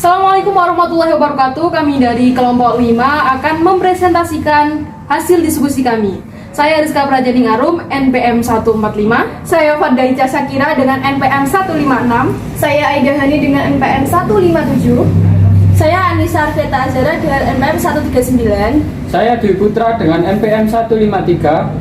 Assalamualaikum warahmatullahi wabarakatuh. Kami dari kelompok 5 akan mempresentasikan hasil diskusi kami. Saya Rizka Prajaning Arum, NPM 145. Saya Fadda Ica Syakira dengan NPM 156. Saya Aida Hani dengan NPM 157. Saya Anissa Arveta Azara dengan NPM 139. Saya Dwi Putra dengan NPM 153.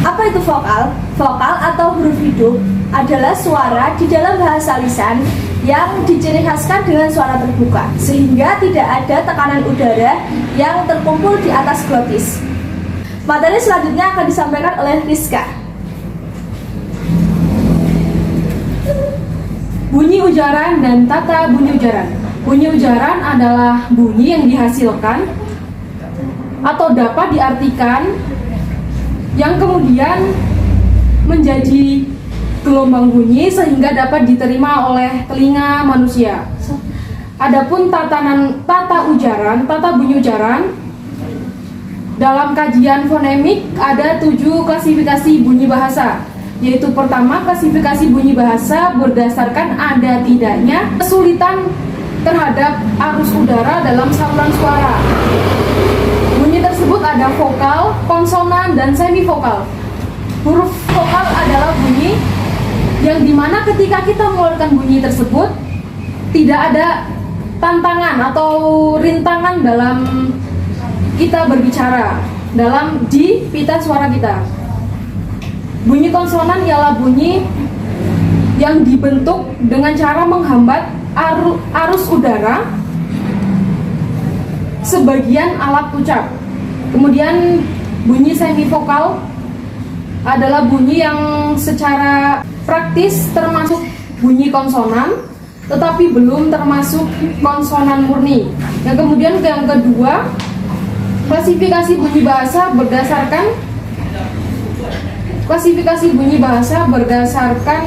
Apa itu vokal? Vokal atau huruf hidup adalah suara di dalam bahasa lisan yang diciri khaskan dengan suara terbuka, sehingga tidak ada tekanan udara yang terkumpul di atas glotis. Materi selanjutnya akan disampaikan oleh Rizka. Bunyi ujaran dan tata bunyi ujaran. Bunyi ujaran adalah bunyi yang dihasilkan atau dapat diartikan yang kemudian menjadi gelombang bunyi sehingga dapat diterima oleh telinga manusia. Adapun tata ujaran, tata bunyi ujaran, dalam kajian fonemik ada 7 klasifikasi bunyi bahasa. Yaitu pertama, klasifikasi bunyi bahasa berdasarkan ada tidaknya kesulitan terhadap arus udara dalam saluran suara. Bunyi tersebut ada vokal, konsonan, dan semivokal. Huruf vokal adalah bunyi yang dimana ketika kita mengeluarkan bunyi tersebut tidak ada tantangan atau rintangan dalam kita berbicara di pita suara kita. Bunyi konsonan ialah bunyi yang dibentuk dengan cara menghambat arus udara sebagian alat ucap. Kemudian bunyi semivokal adalah bunyi yang secara praktis termasuk bunyi konsonan tetapi belum termasuk konsonan murni. Yang kemudian yang kedua, klasifikasi bunyi bahasa berdasarkan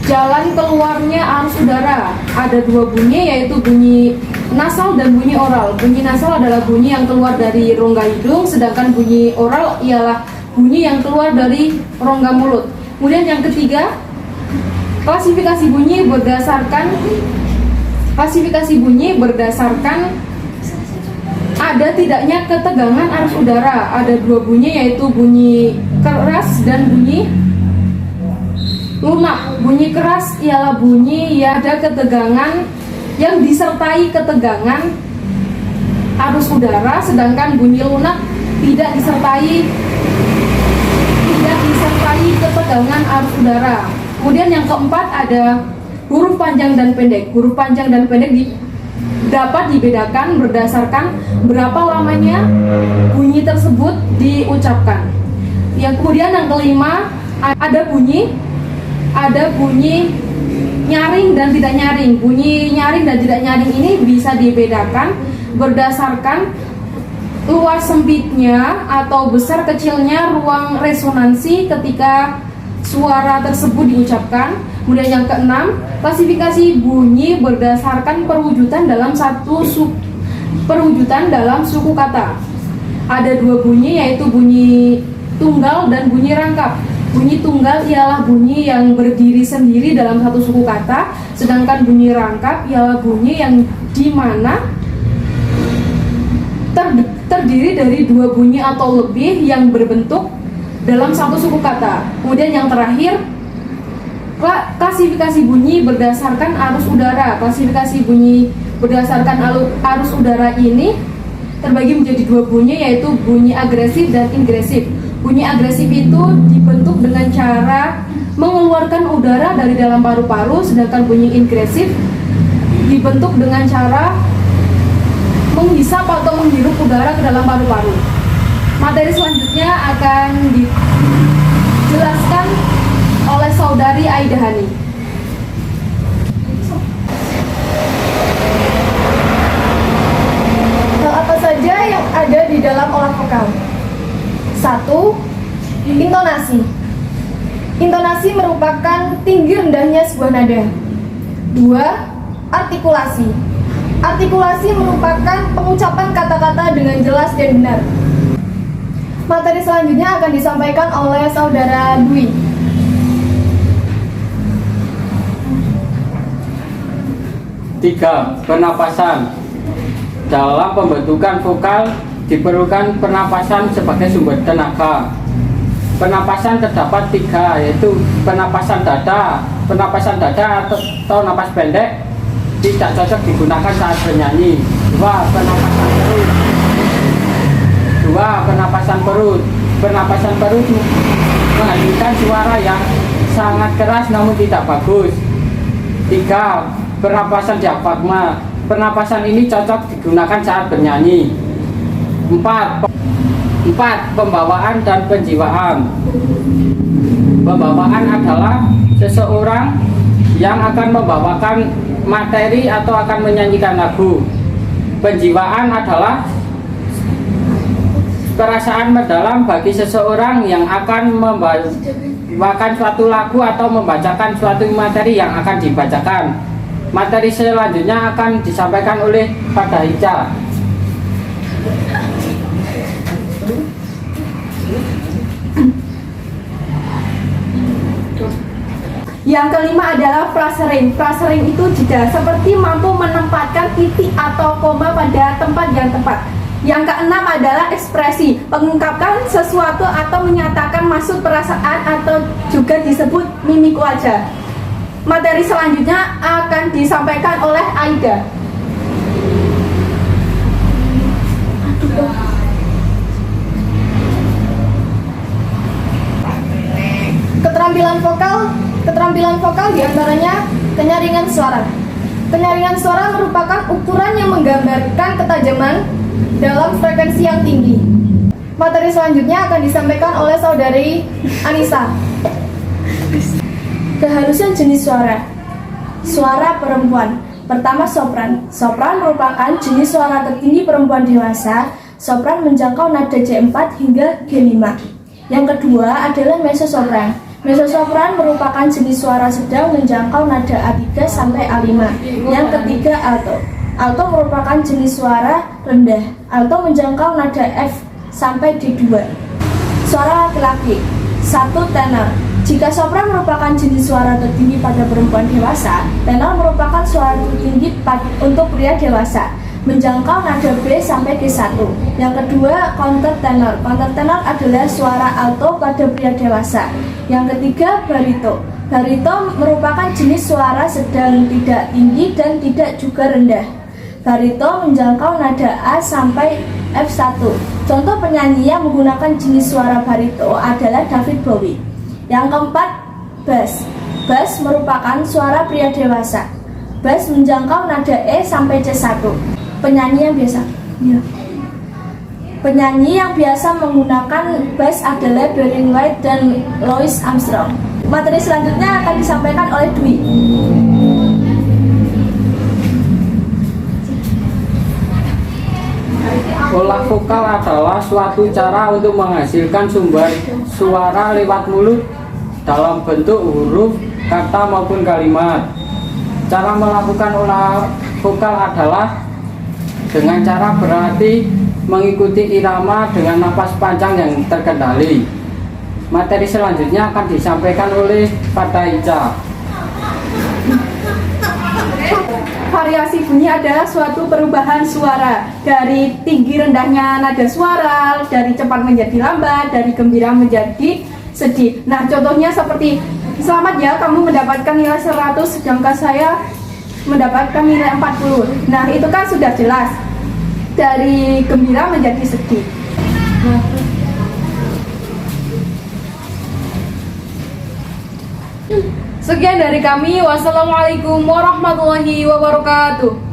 jalan keluarnya arus udara. Ada 2 bunyi, yaitu bunyi nasal dan bunyi oral. Bunyi nasal adalah bunyi yang keluar dari rongga hidung, sedangkan bunyi oral ialah bunyi yang keluar dari rongga mulut. Kemudian yang ketiga, klasifikasi bunyi berdasarkan ada tidaknya ketegangan arus udara. Ada 2 bunyi, yaitu bunyi keras dan bunyi lunak. Bunyi keras ialah bunyi yang ada ketegangan yang disertai ketegangan arus udara, sedangkan bunyi lunak tidak disertai ketegangan arus udara. Kemudian yang keempat ada huruf panjang dan pendek. Huruf panjang dan pendek dapat dibedakan berdasarkan berapa lamanya bunyi tersebut diucapkan. Yang kemudian yang kelima ada bunyi nyaring dan tidak nyaring. Bunyi nyaring dan tidak nyaring ini bisa dibedakan berdasarkan luas sempitnya atau besar kecilnya ruang resonansi ketika suara tersebut diucapkan. Kemudian yang keenam, klasifikasi bunyi berdasarkan perwujudan dalam suku kata. Ada 2 bunyi, yaitu bunyi tunggal dan bunyi rangkap. Bunyi tunggal ialah bunyi yang berdiri sendiri dalam satu suku kata, sedangkan bunyi rangkap ialah bunyi yang dimana terdiri dari 2 bunyi atau lebih yang berbentuk dalam satu suku kata. Kemudian yang terakhir, klasifikasi bunyi berdasarkan arus udara. Klasifikasi bunyi berdasarkan arus udara ini terbagi menjadi 2 bunyi, yaitu bunyi agresif dan ingresif. Bunyi agresif itu dibentuk dengan cara mengeluarkan udara dari dalam paru-paru, sedangkan bunyi ingresif dibentuk dengan cara menghisap atau menghirup udara ke dalam paru-paru. Materi selanjutnya akan dijelaskan oleh saudari Aida Hani. Hal apa saja yang ada di dalam olah vokal? 1. Intonasi. Intonasi merupakan tinggi rendahnya sebuah nada. 2. Artikulasi. Artikulasi merupakan pengucapan kata-kata dengan jelas dan benar. Materi selanjutnya akan disampaikan oleh Saudara Dwi. Tiga, pernapasan. Dalam pembentukan vokal diperlukan pernapasan sebagai sumber tenaga. Pernapasan terdapat tiga, yaitu pernapasan dada. Pernapasan dada atau napas pendek tidak cocok digunakan saat bernyanyi. Dua, pernapasan perut. Pernapasan perut menghasilkan suara yang sangat keras namun tidak bagus. Tiga, pernapasan diafragma. Pernapasan ini cocok digunakan saat bernyanyi. Empat, pembawaan dan penjiwaan. Pembawaan adalah seseorang yang akan membawakan materi atau akan menyanyikan lagu. Penjiwaan adalah perasaan mendalam bagi seseorang yang akan membawakan suatu lagu atau membacakan suatu materi yang akan dibacakan. Materi selanjutnya akan disampaikan oleh Pada Ica. Yang kelima adalah frasering. Frasering itu juga seperti mampu menempatkan titik atau koma pada tempat yang tepat. Yang keenam adalah ekspresi, mengungkapkan sesuatu atau menyatakan maksud perasaan atau juga disebut mimik wajah. Materi selanjutnya akan disampaikan oleh Aida. Keterampilan vokal diantaranya kenyaringan suara. Kenyaringan suara merupakan ukuran yang menggambarkan ketajaman dalam frekuensi yang tinggi. Materi selanjutnya akan disampaikan oleh Saudari Anissa. Kehalusan jenis suara. Suara perempuan. Pertama, sopran. Sopran merupakan jenis suara tertinggi perempuan dewasa. Sopran menjangkau nada J4 hingga G5. Yang kedua adalah mezzo-sopran. Mezzo-sopran merupakan jenis suara sedang menjangkau nada A3 sampai A5. Yang ketiga, alto. Alto merupakan jenis suara rendah. Alto menjangkau nada F sampai D2. Suara laki-laki. 1. Tenor. Jika sopran merupakan jenis suara tertinggi pada perempuan dewasa, tenor merupakan suara tertinggi untuk pria dewasa, menjangkau nada B sampai G1. Yang kedua, countertenor. Countertenor adalah suara alto pada pria dewasa. Yang ketiga, barito. Barito merupakan jenis suara sedang, tidak tinggi dan tidak juga rendah. Barito menjangkau nada A sampai F1. Contoh penyanyi yang menggunakan jenis suara barito adalah David Bowie. Yang keempat, bass. Bass merupakan suara pria dewasa. Bass menjangkau nada E sampai C1. Penyanyi yang biasa menggunakan bass adalah Barry White dan Louis Armstrong. Materi selanjutnya akan disampaikan oleh Dwi. Olah vokal adalah suatu cara untuk menghasilkan sumber suara lewat mulut dalam bentuk huruf, kata maupun kalimat. Cara melakukan olah vokal adalah dengan cara berlatih mengikuti irama dengan napas panjang yang terkendali. Materi selanjutnya akan disampaikan oleh Pada Ica. Variasi bunyi adalah suatu perubahan suara dari tinggi rendahnya nada suara, dari cepat menjadi lambat, dari gembira menjadi sedih. Nah, contohnya seperti selamat ya, kamu mendapatkan nilai 100 sedangkan saya mendapatkan nilai 40. Nah, itu kan sudah jelas dari gembira menjadi sedih. Sekian dari kami. Wassalamualaikum warahmatullahi wabarakatuh.